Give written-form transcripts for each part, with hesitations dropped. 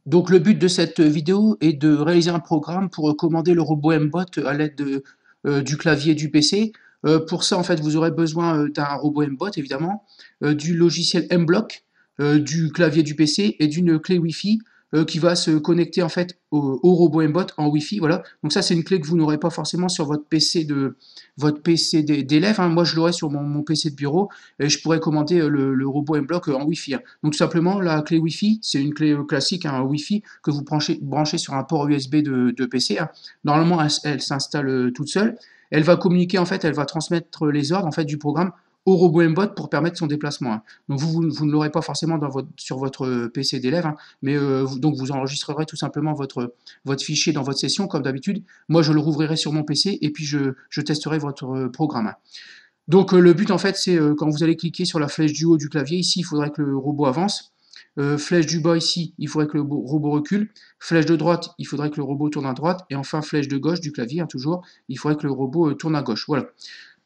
Donc le but de cette vidéo est de réaliser un programme pour commander le robot Mbot à l'aide du clavier du PC. Pour ça, en fait, vous aurez besoin d'un robot Mbot, évidemment, du logiciel Mblock, du clavier du PC et d'une clé Wi-Fi qui va se connecter en fait au robot Mbot en Wi-Fi. Voilà. Donc ça, c'est une clé que vous n'aurez pas forcément sur votre PC d'élève. Hein. Moi, je l'aurai sur mon PC de bureau et je pourrais commander le robot Mblock en Wi-Fi. Hein. Donc tout simplement, la clé Wi-Fi, c'est une clé classique, hein, un Wi-Fi que vous branchez sur un port USB de PC. Hein. Normalement, elle s'installe toute seule. Elle va communiquer, en fait, elle va transmettre les ordres en fait, du programme au robot Mbot pour permettre son déplacement. Hein. Donc vous ne l'aurez pas forcément sur votre PC d'élève, hein, mais donc vous enregistrerez tout simplement votre fichier dans votre session comme d'habitude. Moi je le rouvrirai sur mon PC et puis je testerai votre programme. Hein. Donc le but en fait c'est quand vous allez cliquer sur la flèche du haut du clavier, ici il faudrait que le robot avance. Flèche du bas ici, il faudrait que le robot recule. Flèche de droite, il faudrait que le robot tourne à droite. Et enfin flèche de gauche du clavier, hein, toujours, il faudrait que le robot tourne à gauche. Voilà.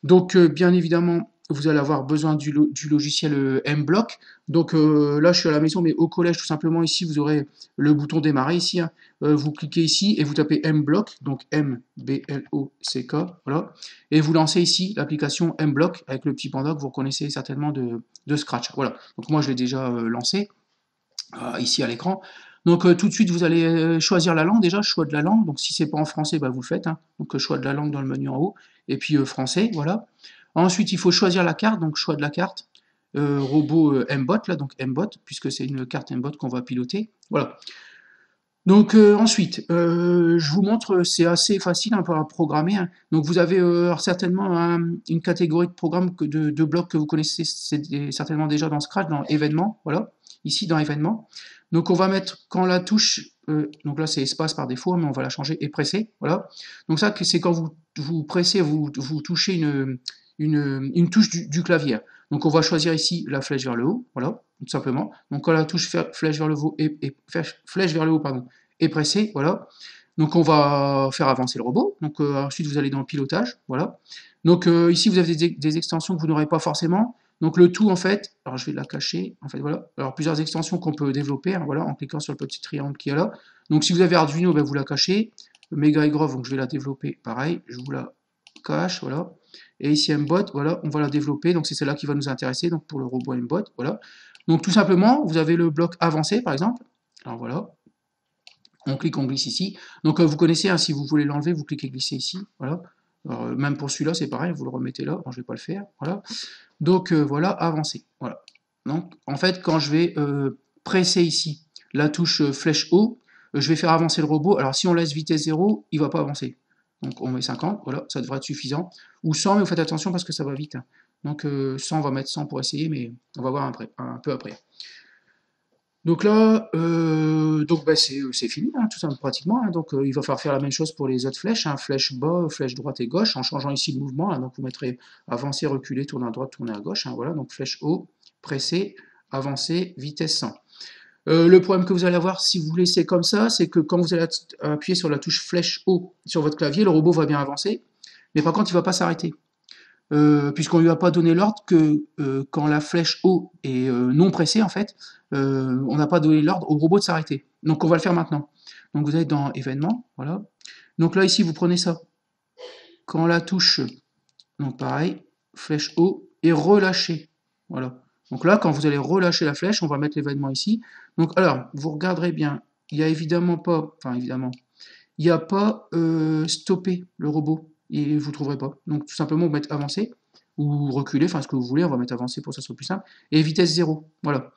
Donc bien évidemment, vous allez avoir besoin du logiciel Mblock. Donc là, je suis à la maison, mais au collège, tout simplement, ici, vous aurez le bouton démarrer ici. Hein. Vous cliquez ici et vous tapez Mblock, donc M-B-L-O-C-K, voilà. Et vous lancez ici l'application Mblock avec le petit panda que vous reconnaissez certainement de Scratch. Voilà. Donc moi, je l'ai déjà lancé ici à l'écran. Donc tout de suite, vous allez choisir la langue déjà, choix de la langue. Donc si c'est pas en français, bah, vous le faites. Hein. Donc choix de la langue dans le menu en haut. Et puis français, voilà. Ensuite, il faut choisir la carte, donc choix de la carte. Robot Mbot, là, donc Mbot, puisque c'est une carte Mbot qu'on va piloter. Voilà. Donc ensuite, je vous montre, c'est assez facile hein, à programmer. Hein. Donc vous avez certainement une catégorie de programmes de blocs que vous connaissez certainement déjà dans Scratch, dans événements, voilà, ici dans événements. Donc on va mettre quand la touche, donc là c'est espace par défaut, mais on va la changer et presser, voilà. Donc ça c'est quand vous pressez, vous touchez une touche du clavier. Donc on va choisir ici la flèche vers le haut, voilà, tout simplement. Donc quand la touche flèche vers le haut flèche vers le haut, pardon, est pressée, voilà. Donc on va faire avancer le robot. Donc ensuite vous allez dans le pilotage, voilà. Donc ici vous avez des extensions que vous n'aurez pas forcément. Donc le tout en fait, alors je vais la cacher, en fait voilà. Alors plusieurs extensions qu'on peut développer, hein, voilà, en cliquant sur le petit triangle qui est là. Donc si vous avez Arduino, ben, vous la cachez. Mega Grove, donc je vais la développer, pareil, je vous la cache, voilà. Et ici Mbot, voilà, on va la développer, donc c'est celle-là qui va nous intéresser, donc pour le robot Mbot, voilà. Donc tout simplement, vous avez le bloc avancé par exemple. Alors voilà, on clique, on glisse ici. Donc vous connaissez, hein, si vous voulez l'enlever, vous cliquez glisser ici, voilà. Alors, même pour celui-là, c'est pareil, vous le remettez là, bon, je ne vais pas le faire, voilà. Donc voilà, avancer, voilà. Donc en fait, quand je vais presser ici la touche flèche haut, je vais faire avancer le robot. Alors si on laisse vitesse 0, il ne va pas avancer. Donc on met 50, voilà, ça devrait être suffisant. Ou 100, mais vous faites attention parce que ça va vite. Hein. Donc 100, on va mettre 100 pour essayer, mais on va voir un peu après. Donc là, donc bah, c'est fini, hein, tout ça pratiquement. Hein. Donc il va falloir faire la même chose pour les autres flèches, hein, flèche bas, flèche droite et gauche, en changeant ici le mouvement. Hein. Donc vous mettrez avancer, reculer, tourner à droite, tourner à gauche. Hein, voilà, donc flèche haut, presser, avancer, vitesse 100. Le problème que vous allez avoir si vous laissez comme ça, c'est que quand vous allez appuyer sur la touche flèche haut sur votre clavier, le robot va bien avancer, mais par contre il ne va pas s'arrêter. Puisqu'on ne lui a pas donné l'ordre que quand la flèche haut est non pressée, en fait, on n'a pas donné l'ordre au robot de s'arrêter. Donc on va le faire maintenant. Donc vous allez dans événements, voilà. Donc là ici vous prenez ça. Quand la touche, donc pareil, flèche haut est relâchée, voilà. Donc là quand vous allez relâcher la flèche, on va mettre l'événement ici. Donc alors vous regarderez bien, il n'y a évidemment pas, enfin évidemment, il n'y a pas stopper le robot et vous ne trouverez pas. Donc tout simplement vous mettez avancer ou reculer, enfin ce que vous voulez, on va mettre avancer pour que ça soit plus simple, et vitesse 0. Voilà.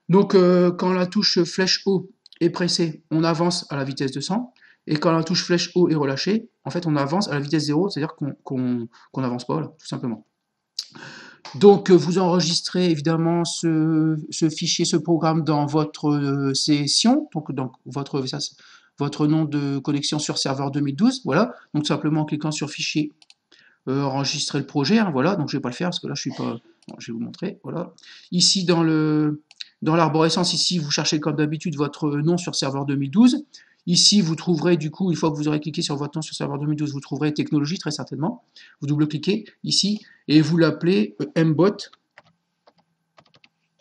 Donc quand la touche flèche haut est pressée, on avance à la vitesse de 100, et quand la touche flèche haut est relâchée, en fait on avance à la vitesse 0, c'est-à-dire qu'on n'avance pas, voilà, tout simplement. Donc vous enregistrez évidemment ce fichier, ce programme dans votre session, donc dans votre nom de connexion sur serveur 2012, voilà. Donc tout simplement en cliquant sur fichier, enregistrer le projet, hein, voilà. Donc je vais pas le faire parce que là je suis pas, bon, je vais vous montrer, voilà. Ici dans l'arborescence, ici vous cherchez comme d'habitude votre nom sur serveur 2012. Ici, vous trouverez du coup, une fois que vous aurez cliqué sur votre nom sur serveur 2012, vous trouverez technologie très certainement. Vous double-cliquez ici et vous l'appelez mbot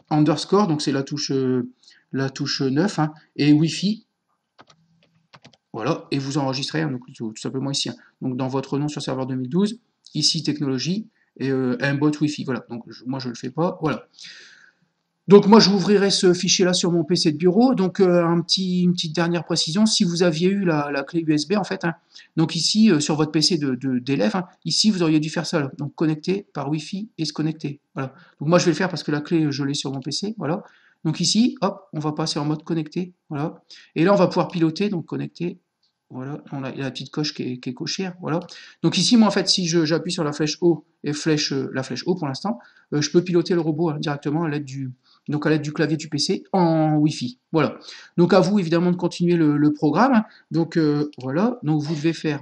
underscore, donc c'est la touche 9, hein, et Wi-Fi Voilà, et vous enregistrez, hein, donc tout simplement ici, hein. Donc dans votre nom sur serveur 2012, ici technologie, et un bot Wi-Fi, voilà. Donc moi je le fais pas, voilà. Donc moi, j'ouvrirai ce fichier-là sur mon PC de bureau. Donc une petite dernière précision, si vous aviez eu la clé USB en fait, hein, donc ici sur votre PC d'élève, hein, ici vous auriez dû faire ça, là. Donc connecter par Wi-Fi et se connecter. Voilà. Donc moi je vais le faire parce que la clé je l'ai sur mon PC. Voilà. Donc ici, hop, on va passer en mode connecté. Voilà. Et là on va pouvoir piloter, donc connecter. Voilà, on a la petite coche qui est cochée, hein, voilà. Donc ici, moi en fait, si j'appuie sur la flèche haut et la flèche haut pour l'instant, je peux piloter le robot hein, directement à l'aide du clavier du PC en Wi-Fi. Voilà. Donc à vous évidemment de continuer le programme. Donc voilà. Donc vous devez faire,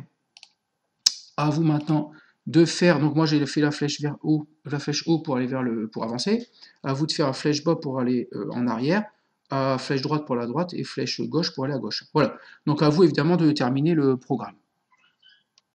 à vous maintenant de faire. Donc moi j'ai fait la flèche vers haut, la flèche haut pour aller pour avancer. À vous de faire la flèche bas pour aller en arrière. À flèche droite pour la droite et flèche gauche pour aller à gauche. Voilà. Donc à vous évidemment de terminer le programme.